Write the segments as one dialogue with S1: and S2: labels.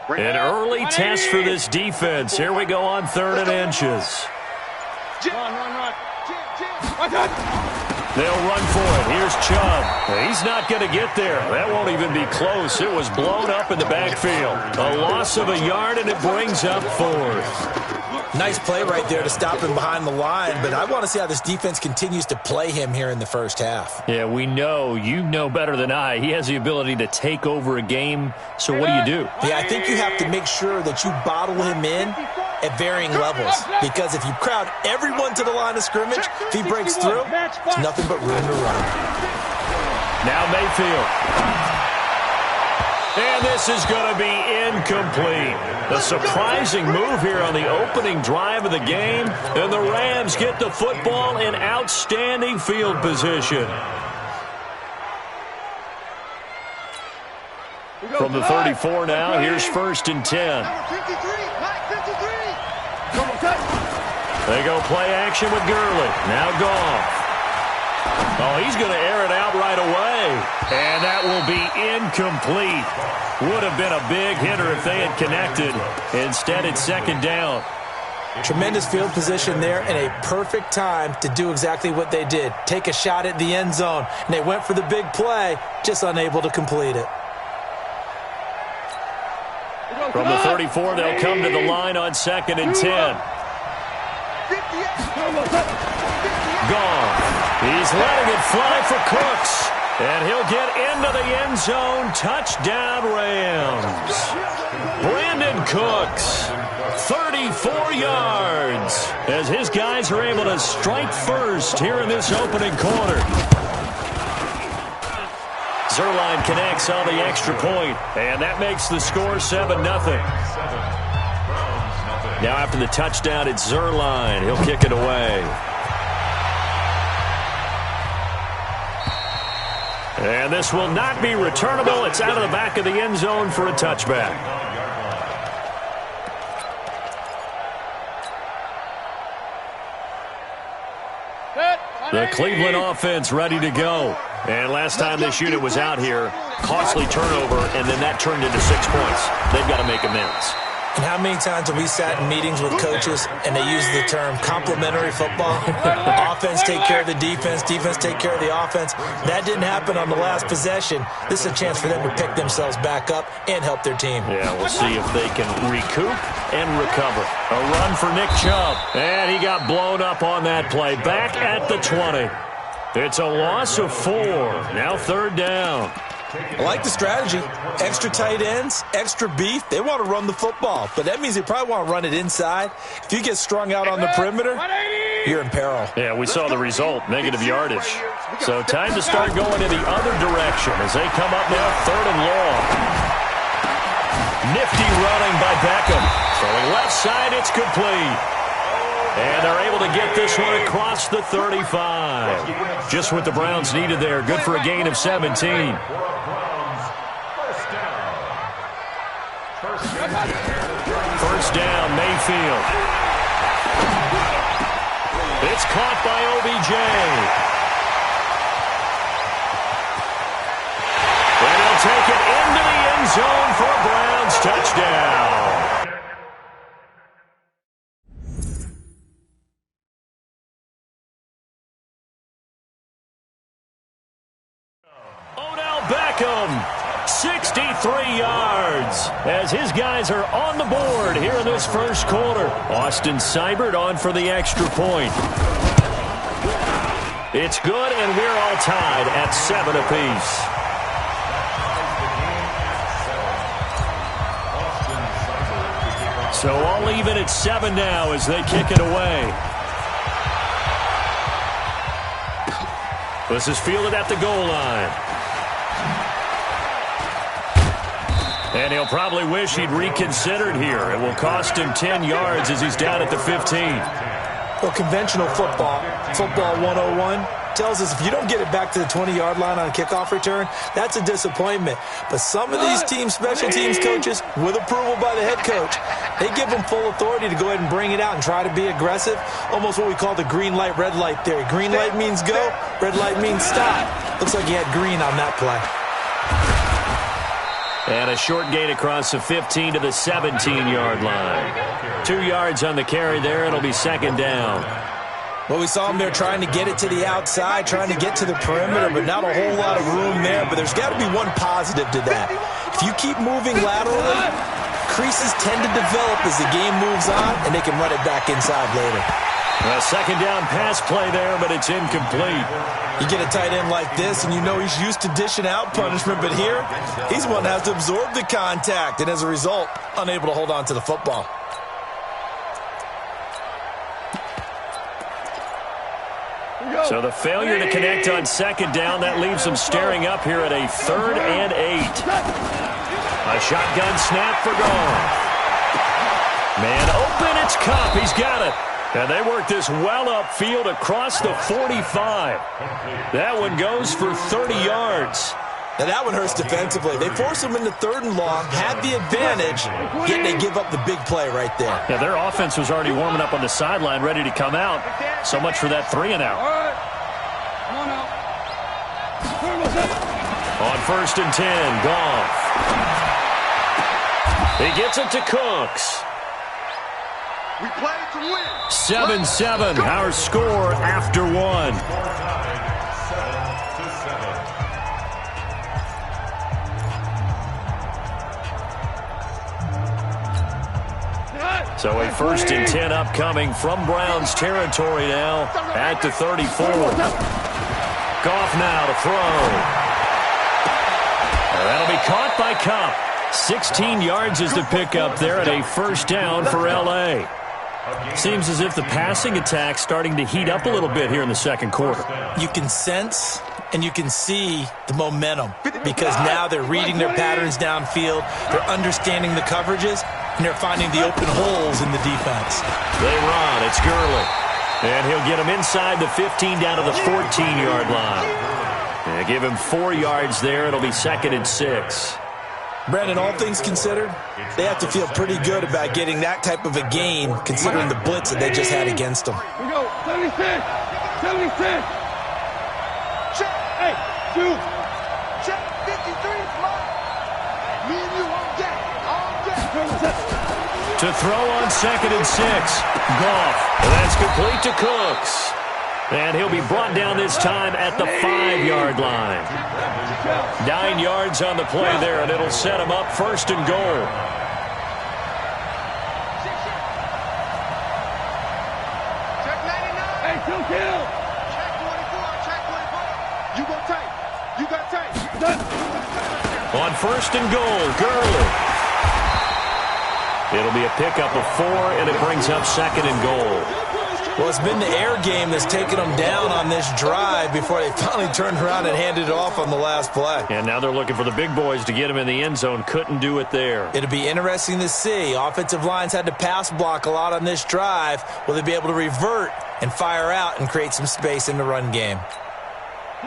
S1: An early test for this defense. Here we go on 3rd and inches. They'll run for it. Here's Chubb. He's not going to get there. That won't even be close. It was blown up in the backfield. A loss of a yard, and it brings up 4th.
S2: Nice play right there to stop him behind the line, but I want to see how this defense continues to play him here in the first half.
S1: Yeah, we know. You know better than I. He has the ability to take over a game, so what do?
S2: Yeah, I think you have to make sure that you bottle him in at varying levels, because if you crowd everyone to the line of scrimmage, if he breaks through, it's nothing but room to run.
S1: Now Mayfield. And this is going to be incomplete. A surprising move here on the opening drive of the game, and the Rams get the football in outstanding field position. From the 34 now, here's 1st and 10. They go play action with Gurley. Now Goff. Oh, he's going to air it out right away. And that will be incomplete. Would have been a big hitter if they had connected. Instead, it's 2nd down.
S2: Tremendous field position there and a perfect time to do exactly what they did. Take a shot at the end zone. And they went for the big play, just unable to complete it.
S1: From the 34, they'll come to the line on 2nd and 10. Goff. He's letting it fly for Cooks. And he'll get into the end zone. Touchdown, Rams. Brandon Cooks, 34 yards, as his guys are able to strike first here in this opening quarter. Zuerlein connects on the extra point, and that makes the score 7-0. Now after the touchdown, it's Zuerlein. He'll kick it away. And this will not be returnable. It's out of the back of the end zone for a touchback. The Cleveland offense ready to go. And last time this unit was out here, costly turnover, and then that turned into 6 points. They've got to make amends.
S2: And how many times have we sat in meetings with coaches and they use the term complementary football? Offense take care of the defense, defense take care of the offense. That didn't happen on the last possession. This is a chance for them to pick themselves back up and help their team.
S1: Yeah, we'll see if they can recoup and recover. A run for Nick Chubb. And he got blown up on that play. Back at the 20. It's a loss of 4. Now 3rd down.
S2: I like the strategy. Extra tight ends, extra beef. They want to run the football, but that means they probably want to run it inside. If you get strung out on the perimeter, you're in peril.
S1: Yeah, we saw the result, negative yardage. So time to start going in the other direction as they come up now 3rd and long. Nifty running by Beckham. Throwing left side, it's complete. And they're able to get this one across the 35. Just what the Browns needed there. Good for a gain of 17. First down, Mayfield. It's caught by OBJ. And he'll take it into the end zone for a Browns touchdown. Beckham, 63 yards, as his guys are on the board here in this first quarter. Austin Seibert on for the extra point. It's good, and we're all tied at 7 apiece. So all even at 7 now as they kick it away. This is fielded at the goal line. And he'll probably wish he'd reconsidered here. It will cost him 10 yards as he's down at the 15.
S2: Well, conventional football 101, tells us if you don't get it back to the 20-yard line on a kickoff return, that's a disappointment. But some of these special teams coaches, with approval by the head coach, they give them full authority to go ahead and bring it out and try to be aggressive. Almost what we call the green light, red light theory. Green light means go, red light means stop. Looks like he had green on that play.
S1: And a short gain across the 15 to the 17-yard line. 2 yards on the carry there. It'll be second down.
S2: Well, we saw him there trying to get it to the outside, trying to get to the perimeter, but not a whole lot of room there. But there's got to be one positive to that. If you keep moving laterally, creases tend to develop as the game moves on, and they can run it back inside later.
S1: A second down pass play there, but it's incomplete.
S2: You get a tight end like this, and you know he's used to dishing out punishment, but here, he's one that has to absorb the contact, and as a result, unable to hold on to the football.
S1: So the failure to connect on second down, that leaves them staring up here at a 3rd and 8. A shotgun snap for Goff. Man open, it's Cup. He's got it. And they work this well upfield across the 45. That one goes for 30 yards.
S2: Now that one hurts defensively. They force him into 3rd and long, had the advantage, yet they give up the big play right there.
S1: Yeah, their offense was already warming up on the sideline, ready to come out. So much for that 3 and out. On 1st and 10, Goff. He gets it to Cooks.
S3: We play to win.
S1: 7-7, our score after 1. So a 1st and 10 upcoming from Browns territory now at the 34. Goff now to throw. That'll be caught by Cup. 16 yards is the pickup there at a 1st down for L.A. Seems as if the passing attack's starting to heat up a little bit here in the second quarter.
S2: You can sense and you can see the momentum because now they're reading their patterns downfield, they're understanding the coverages, and they're finding the open holes in the defense.
S1: They run. It's Gurley. And he'll get him inside the 15 down to the 14-yard line. And give him 4 yards there. It'll be 2nd and 6.
S2: Brandon, all things considered, they have to feel pretty good about getting that type of a gain considering the blitz that they just had against them.
S3: We go. 76. 76. Check. Hey, 2. Check. 53. Come on. Me and you on deck.
S1: To throw on 2nd and 6. Goff. That's complete to Cooks. And he'll be brought down this time at the 5-yard line. 9 yards on the play there, and it'll set him up 1st and goal.
S3: Check 99. Hey, 2 kill. Check 24. Check 24. You go tight. You got tight.
S1: On 1st and goal, Gurley. It'll be a pickup of 4, and it brings up 2nd and goal.
S2: Well, it's been the air game that's taken them down on this drive before they finally turned around and handed it off on the last play.
S1: And now they're looking for the big boys to get him in the end zone. Couldn't do it there.
S2: It'll be interesting to see. Offensive lines had to pass block a lot on this drive. Will they be able to revert and fire out and create some space in the run game?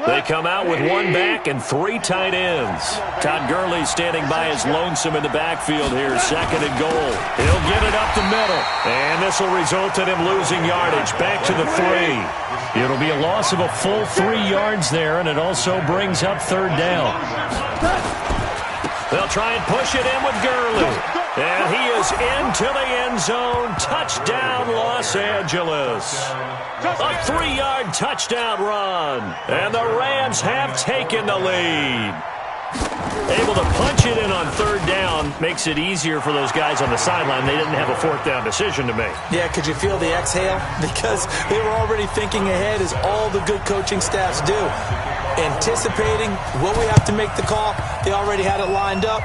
S1: They come out with 1 back and 3 tight ends. Todd Gurley standing by as lonesome in the backfield here, 2nd and goal. He'll get it up the middle, and this will result in him losing yardage. Back to the 3. It'll be a loss of a full 3 yards there, and it also brings up 3rd down. They'll try and push it in with Gurley. And he is into the end zone. Touchdown, Los Angeles. A 3-yard touchdown run. And the Rams have taken the lead. Able to punch it in on 3rd down makes it easier for those guys on the sideline. They didn't have a 4th down decision to make.
S2: Yeah, could you feel the exhale? Because they were already thinking ahead, as all the good coaching staffs do. Anticipating, will we have to make the call? They already had it lined up.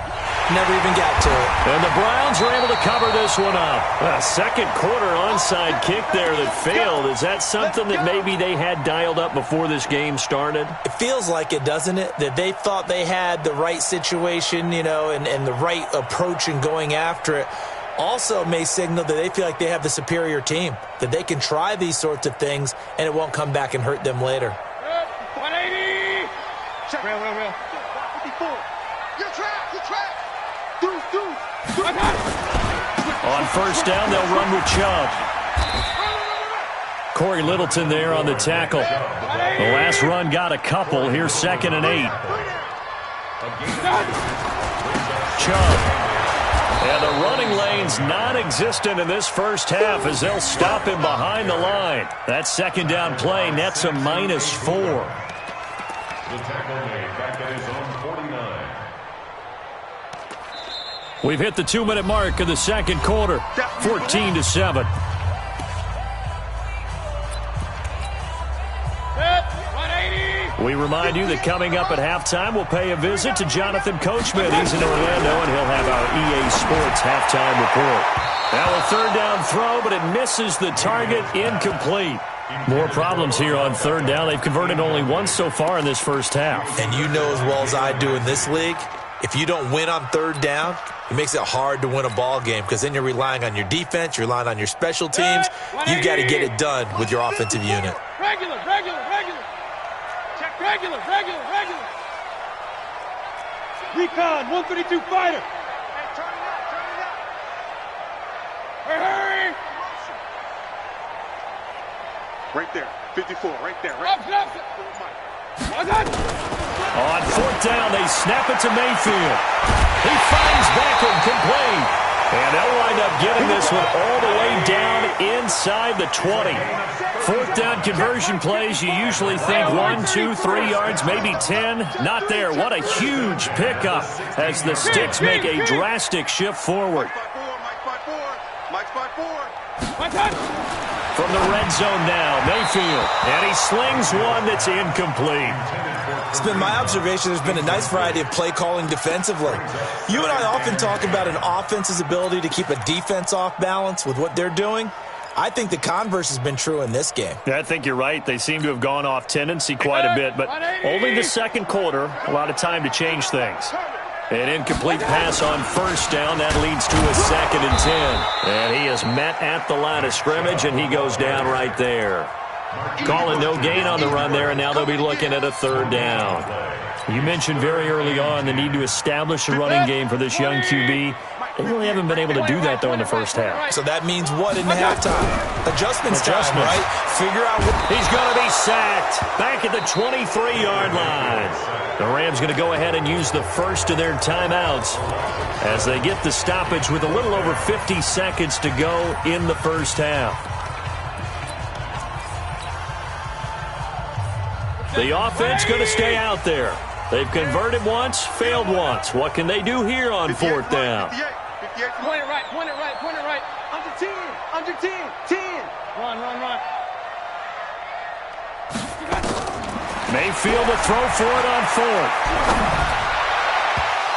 S2: Never even got to it.
S1: And the Browns were able to cover this one up. A second quarter onside kick there that failed. Is that something that maybe they had dialed up before this game started?
S2: It feels like it, doesn't it? That they thought they had the right situation, you know, and the right approach in going after it. Also may signal that they feel like they have the superior team, that they can try these sorts of things and it won't come back and hurt them later.
S3: 180. Check. Real. 54. You're trapped.
S1: On 1st down, they'll run with Chubb. Corey Littleton there on the tackle. The last run got a couple. Here's 2nd and 8. Chubb. And the running lane's non-existent in this first half as they'll stop him behind the line. That second down play nets a -4.
S4: The tackle made back at his own 49.
S1: We've hit the 2-minute mark of the second quarter, 14-7. We remind you that coming up at halftime, we'll pay a visit to Jonathan Coachman. He's in Orlando, and he'll have our EA Sports halftime report. Now a third down throw, but it misses the target, incomplete. More problems here on third down. They've converted only once so far in this first half.
S2: And you know as well as I do in this league, if you don't win on third down, it makes it hard to win a ball game because then you're relying on your defense, you're relying on your special teams. You've got to get it done with your offensive unit.
S3: Regular. Check regular. Recon, 132 fighter. Hey, turn it up. Hurry. Right there, 54, right there.
S1: On fourth down, they snap it to Mayfield. He finds Beckham complete. And they'll wind up getting this one all the way down inside the 20. Fourth down conversion plays, you usually think 1, 2, 3 yards, maybe 10. Not there. What a huge pickup as the Sticks make a drastic shift forward.
S3: Mike's by four.
S1: From the red zone now, Mayfield. And he slings one that's incomplete.
S2: It's been my observation there's been a nice variety of play calling defensively. You and I often talk about an offense's ability to keep a defense off balance with what they're doing. I think the converse has been true in this game.
S1: Yeah, I think you're right. They seem to have gone off tendency quite a bit, but only the second quarter, a lot of time to change things. An incomplete pass on first down. That leads to a 2nd and 10. And he is met at the line of scrimmage, and he goes down right there. Calling no gain on the run there, and now they'll be looking at a third down. You mentioned very early on the need to establish a running game for this young QB. They really haven't been able to do that, though, in the first half.
S2: So that means what in halftime? Adjustments time, right? Figure out what...
S1: He's going to be sacked back at the 23-yard line. The Rams going to go ahead and use the first of their timeouts as they get the stoppage with a little over 50 seconds to go in the first half. The offense going to stay out there. They've converted once, failed once. What can they do here on fourth down?
S3: 58. Point it right. Under 10. Run.
S1: Mayfield to throw for it on fourth.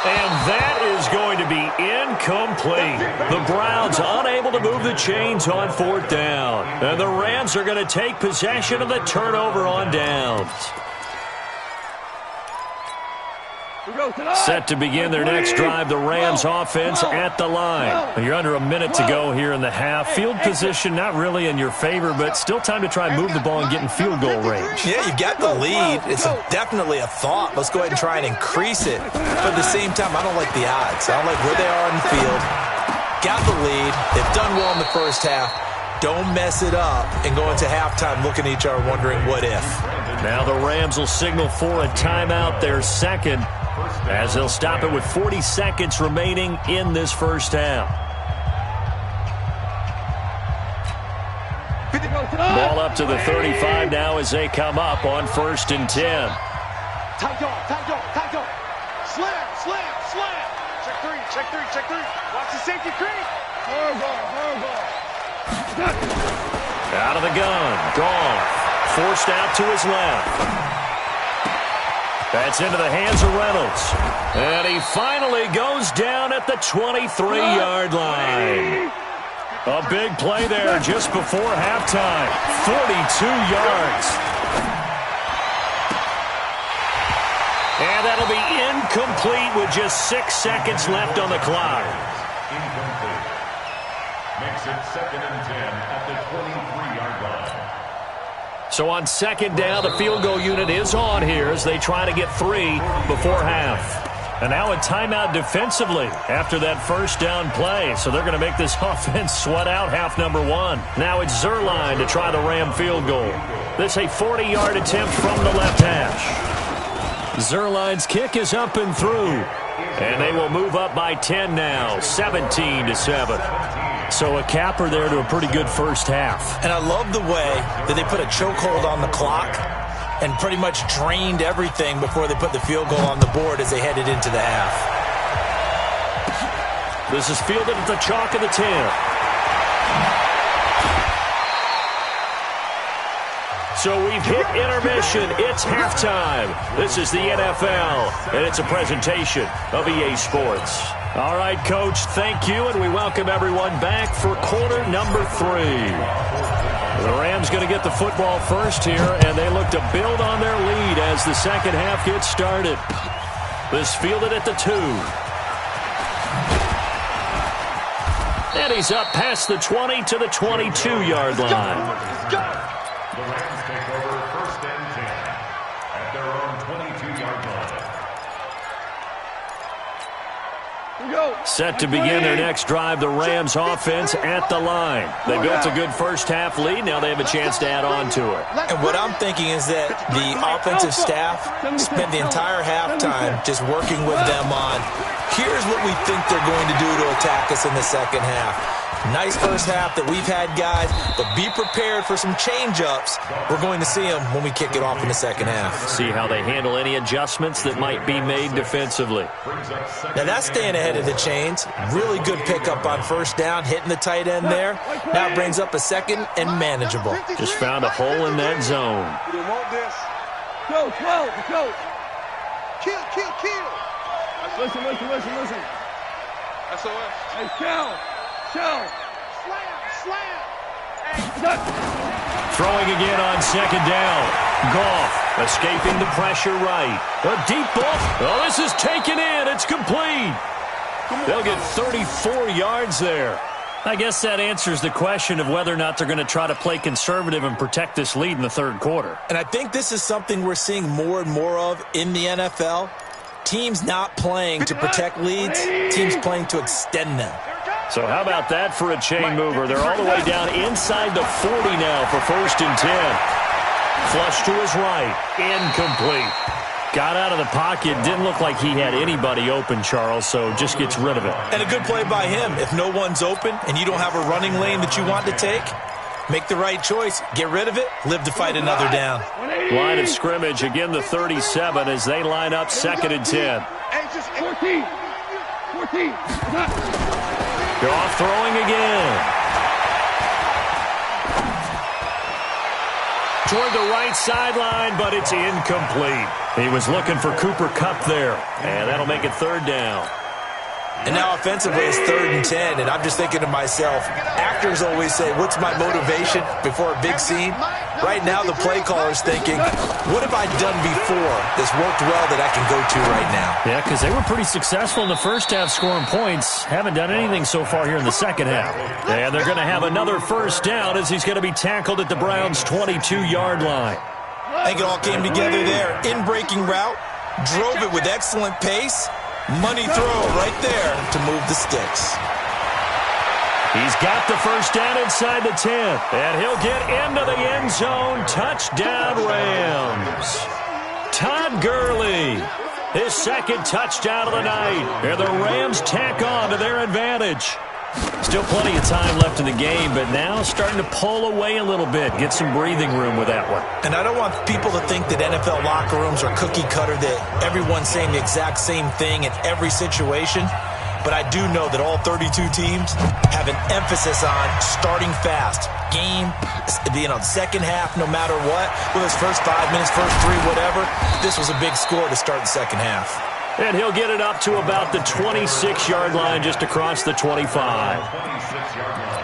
S1: And that is going to be incomplete. The Browns unable to move the chains on fourth down. And the Rams are going to take possession of the turnover on downs. Set to begin their next drive, the Rams offense at the line. You're under a minute to go here in the half. Field position not really in your favor, but still time to try and move the ball and get in field goal range.
S2: Yeah, you've got the lead. It's definitely a thought. Let's go ahead and try and increase it. But at the same time, I don't like the odds. I don't like where they are on the field. Got the lead. They've done well in the first half. Don't mess it up and go into halftime looking at each other wondering what if.
S1: Now the Rams will signal for a timeout, their second, as they'll stop it with 40 seconds remaining in this first half. Ball up to the 35 now as they come up on 1st and 10.
S3: Tight dog. Slam. Check three. Watch the safety creep. Hard ball.
S1: Out of the gun. Gone. Forced out to his left. That's into the hands of Reynolds. And he finally goes down at the 23-yard line. A big play there just before halftime. 42 yards. And that'll be incomplete with just 6 seconds left on the clock.
S4: Incomplete. Makes it 2nd and 10 at the 23-yard line.
S1: So on second down, the field goal unit is on here as they try to get 3 before half. And now a timeout defensively after that first down play. So they're going to make this offense sweat out half number 1. Now it's Zuerlein to try the Ram field goal. This a 40-yard attempt from the left hash. Zuerlein's kick is up and through. And they will move up by 10 now, 17-7. So a capper there to a pretty good first half.
S2: And I love the way that they put a chokehold on the clock and pretty much drained everything before they put the field goal on the board as they headed into the half.
S1: This is fielded at the chalk of the 10. So we've hit intermission. It's halftime. This is the NFL, and it's a presentation of EA Sports. All right, Coach, thank you, and we welcome everyone back for quarter number 3. The Rams going to get the football first here, and they look to build on their lead as the second half gets started. This fielded at the 2. And he's up past the 20 to the 22-yard line.
S4: The Rams take over first and 10 at their own 22-yard line.
S1: Set to begin their next drive, the Rams offense at the line. They built a good first half lead. Now they have a chance to add on to it.
S2: And what I'm thinking is that the offensive staff spent the entire halftime just working with them on, here's what we think they're going to do to attack us in the second half. Nice first half that we've had, guys, but be prepared for some change-ups. We're going to see them when we kick it off in the second half.
S1: See how they handle any adjustments that might be made defensively.
S2: Now that's staying ahead of the chains. Really good pickup on first down, hitting the tight end there. Now brings up a second and manageable.
S1: Just found a hole in that zone.
S3: We didn't want this. Go, 12, go. Kill. Listen. SOS. Hey, shell. Slam.
S1: Throwing again on second down. Goff escaping the pressure right. A deep ball. Oh, this is taken in. It's complete. They'll get 34 yards there. I guess that answers the question of whether or not they're going to try to play conservative and protect this lead in the third quarter.
S2: And I think this is something we're seeing more and more of in the NFL. Teams not playing to protect leads, teams playing to extend them.
S1: So how about that for a chain mover? They're all the way down inside the 40 now for first and 10. Flush to his right. Incomplete. Got out of the pocket. Didn't look like he had anybody open, Charles, so just gets rid of it.
S2: And a good play by him. If no one's open and you don't have a running lane that you want to take, make the right choice. Get rid of it. Live to fight another down.
S1: Line of scrimmage, again the 37 as they line up second and 10.
S3: 14.
S1: Goff throwing again. Toward the right sideline, but it's incomplete. He was looking for Cooper Kupp there, and that'll make it third down.
S2: And now offensively it's third and 10, and I'm just thinking to myself, actors always say, what's my motivation before a big scene? Right now the play caller's thinking, what have I done before that's worked well that I can go to right now?
S1: Yeah, because they were pretty successful in the first half scoring points. Haven't done anything so far here in the second half. And they're going to have another first down as he's going to be tackled at the Browns' 22-yard line.
S2: I think it all came together there. In-breaking route, drove it with excellent pace. Money throw right there to move the sticks.
S1: He's got the first down inside the 10, and he'll get into the end zone. Touchdown, Rams. Todd Gurley, his second touchdown of the night, and the Rams tack on to their advantage. Still plenty of time left in the game, but now starting to pull away a little bit, get some breathing room with that one.
S2: And I don't want people to think that NFL locker rooms are cookie cutter, that everyone's saying the exact same thing in every situation. But I do know that all 32 teams have an emphasis on starting fast. Game, second half, no matter what. Whether it's first 5 minutes, first 3, whatever. This was a big score to start the second half.
S1: And he'll get it up to about the 26-yard line, just across the 25.
S4: 26-yard line.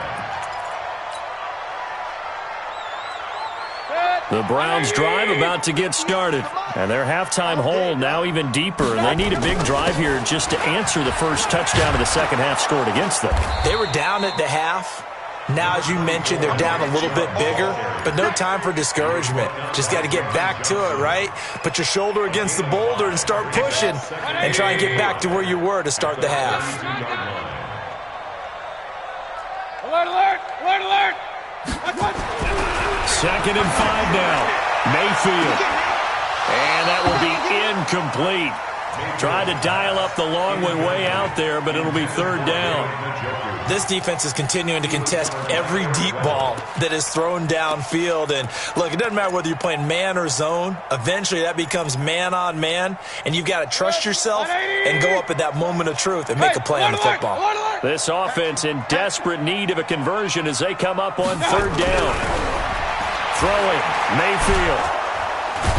S1: The Browns drive about to get started. And their halftime hole now even deeper. And they need a big drive here just to answer the first touchdown of the second half scored against them.
S2: They were down at the half. Now, as you mentioned, they're down a little bit bigger, but no time for discouragement. Just got to get back to it, right? Put your shoulder against the boulder and start pushing and try and get back to where you were to start the half.
S3: Alert, alert, alert, alert.
S1: Second and 5 now. Mayfield. And that will be incomplete. Tried to dial up the long way out there, but it'll be third down.
S2: This defense is continuing to contest every deep ball that is thrown downfield. And, look, it doesn't matter whether you're playing man or zone. Eventually, that becomes man-on-man, and you've got to trust yourself and go up at that moment of truth and make a play on the football.
S1: This offense in desperate need of a conversion as they come up on third down. Throwing, Mayfield.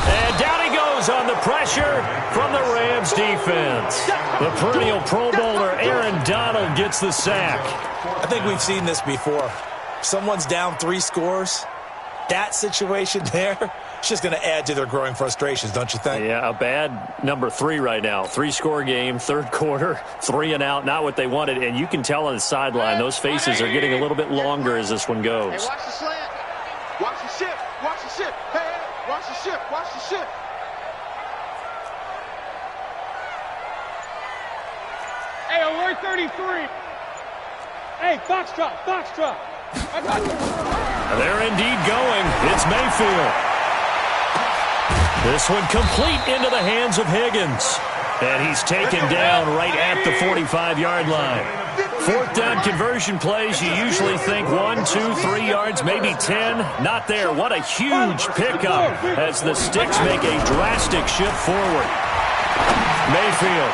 S1: And down he goes on the pressure from the Rams defense. The perennial Pro Bowler Aaron Donald gets the sack.
S2: I think we've seen this before. Someone's down 3 scores. That situation there, it's just going to add to their growing frustrations, don't you think?
S1: Yeah, a bad number 3 right now. 3-score game, third quarter, 3 and out, not what they wanted. And you can tell on the sideline, those faces are getting a little bit longer as this one goes.
S3: Hey, watch the slant. Watch the ship. Watch the ship. Hey, watch the ship. Watch the ship.
S5: Hey, alert 33. Hey, Foxtrot, Foxtrot.
S1: They're indeed going. It's Mayfield. This one complete into the hands of Higgins. And he's taken down right at the 45-yard line. Fourth down conversion plays, you usually think 1, 2, 3 yards, maybe 10. Not there. What a huge pickup as the Sticks make a drastic shift forward. Mayfield.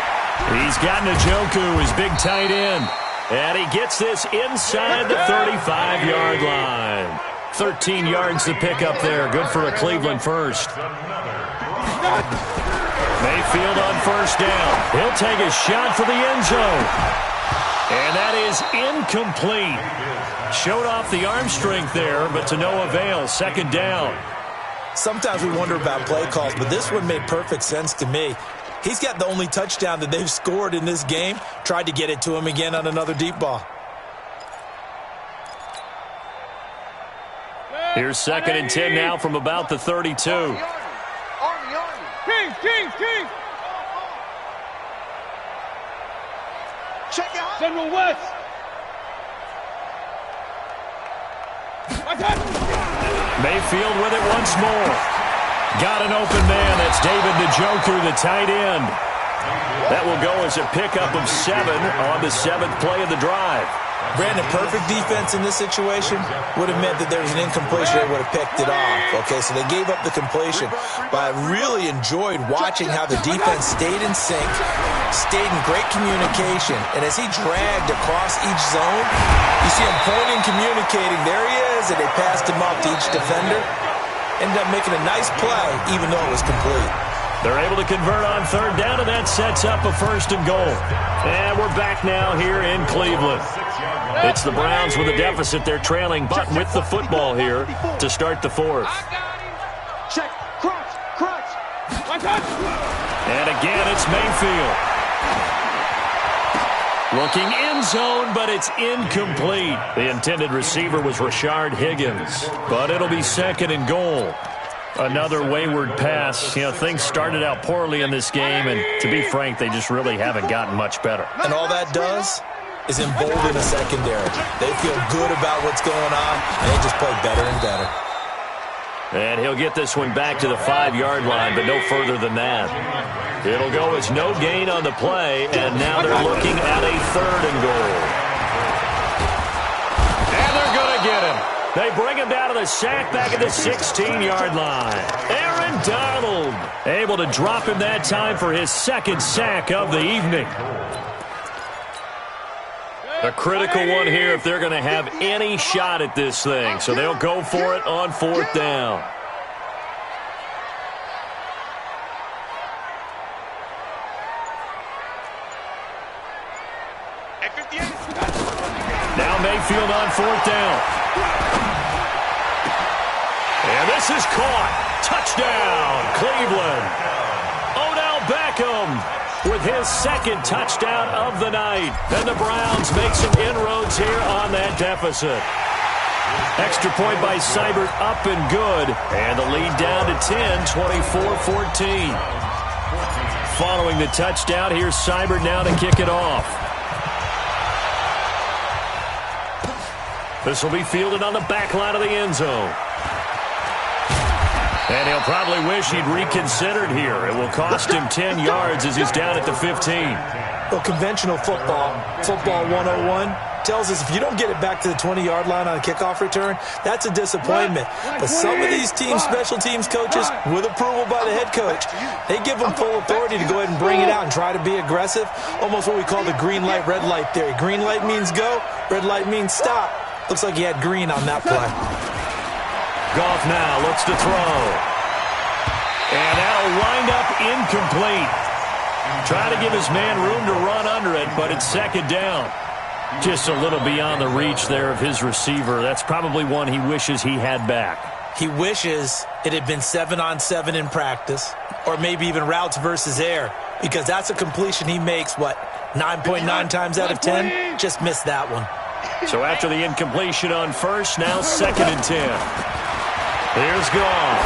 S1: He's got Njoku, his big tight end. And he gets this inside the 35-yard line. 13 yards to pick up there. Good for a Cleveland first. Mayfield on first down. He'll take a shot for the end zone. And that is incomplete. Showed off the arm strength there, but to no avail. Second down.
S2: Sometimes we wonder about play calls, but this one made perfect sense to me. He's got the only touchdown that they've scored in this game. Tried to get it to him again on another deep ball.
S1: Here's second and 10 now from about the 32.
S3: Army.
S5: Kings.
S3: Check it out.
S5: General West.
S1: Mayfield with it once more. Got an open man. That's David Njoku, the tight end. That will go as a pickup of 7 on the 7th play of the drive.
S2: Brandon, perfect defense in this situation would have meant that there was an incompletion. They would have picked it off. Okay, so they gave up the completion. But I really enjoyed watching how the defense stayed in sync, stayed in great communication. And as he dragged across each zone, you see him pointing, communicating. There he is, and they passed him off to each defender. Ended up making a nice play, even though it was complete.
S1: They're able to convert on third down, and that sets up a first and goal. And we're back now here in Cleveland. It's the Browns with a deficit. They're trailing, but with the football here to start the fourth.
S3: Check. Crunch.
S1: And again, it's Mayfield. Looking end zone, but it's incomplete. The intended receiver was Rashard Higgins, but it'll be second and goal. Another wayward pass. You know, things started out poorly in this game, and to be frank, they just really haven't gotten much better.
S2: And all that does is embolden a secondary. They feel good about what's going on, and they just play better and better.
S1: And he'll get this one back to the 5-yard line, but no further than that. It'll go as no gain on the play, and now they're looking at a third and goal. And they're going to get him. They bring him down to the sack back at the 16-yard line. Aaron Donald able to drop him that time for his second sack of the evening. A critical one here if they're going to have any shot at this thing. So they'll go for it on fourth down. Now Mayfield on fourth down. And this is caught. Touchdown, Cleveland. Odell Beckham with his second touchdown of the night. And the Browns make some inroads here on that deficit. Extra point by Seibert up and good. And the lead down to 10, 24-14. Following the touchdown, here's Seibert now to kick it off. This will be fielded on the back line of the end zone. And he'll probably wish he'd reconsidered here. It will cost him 10 yards as he's down at the 15.
S2: Well, conventional football 101, tells us if you don't get it back to the 20-yard line on a kickoff return, that's a disappointment. But some of these special teams coaches, with approval by the head coach, they give them full authority to go ahead and bring it out and try to be aggressive, almost what we call the green light, red light theory. Green light means go, red light means stop. Looks like he had green on that play.
S1: Goff now looks to throw. And that'll wind up incomplete. Trying to give his man room to run under it, but it's second down. Just a little beyond the reach there of his receiver. That's probably one he wishes he had back.
S2: He wishes it had been 7-on-7 in practice, or maybe even routes versus air, because that's a completion he makes, 9.9 times out of 10? Just missed that one.
S1: So after the incompletion on first, now 2nd and 10. Here's Goff.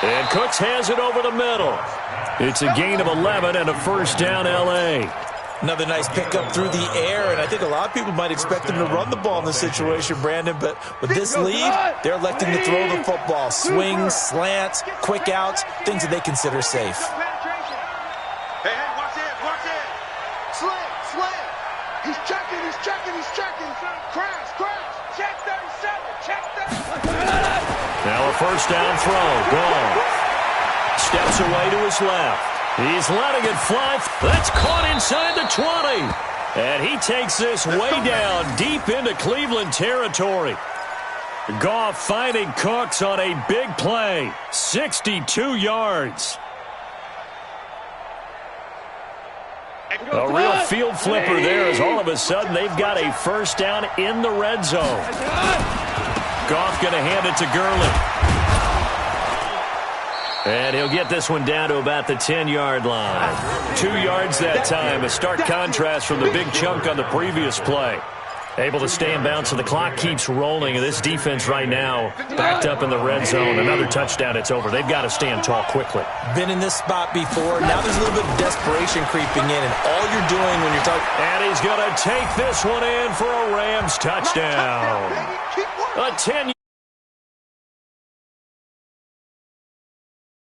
S1: And Cooks has it over the middle. It's a gain of 11 and a first down, L.A.
S2: Another nice pickup through the air, and I think a lot of people might expect him to run the ball in this situation, Brandon, but with this lead, they're electing to throw the football. Swings, slants, quick outs, things that they consider safe.
S3: Hey, watch it. Slant. He's checking. Crash. Check 37, check 37.
S1: Now a first down throw. Goff steps away to his left. He's letting it fly. That's caught inside the 20. And he takes this way down deep into Cleveland territory. Goff finding Cooks on a big play. 62 yards. A real field flipper there as all of a sudden they've got a first down in the red zone. Goff going to hand it to Gurley. And he'll get this one down to about the 10-yard line. 2 yards that time, a stark contrast from the big chunk on the previous play. Able to stay in bounds, so the clock keeps rolling. And this defense right now backed up in the red zone. Another touchdown, it's over. They've got to stand tall quickly.
S2: Been in this spot before. Now there's a little bit of desperation creeping in. And all you're doing when you're talking...
S1: And he's going to take this one in for a Rams touchdown. A 10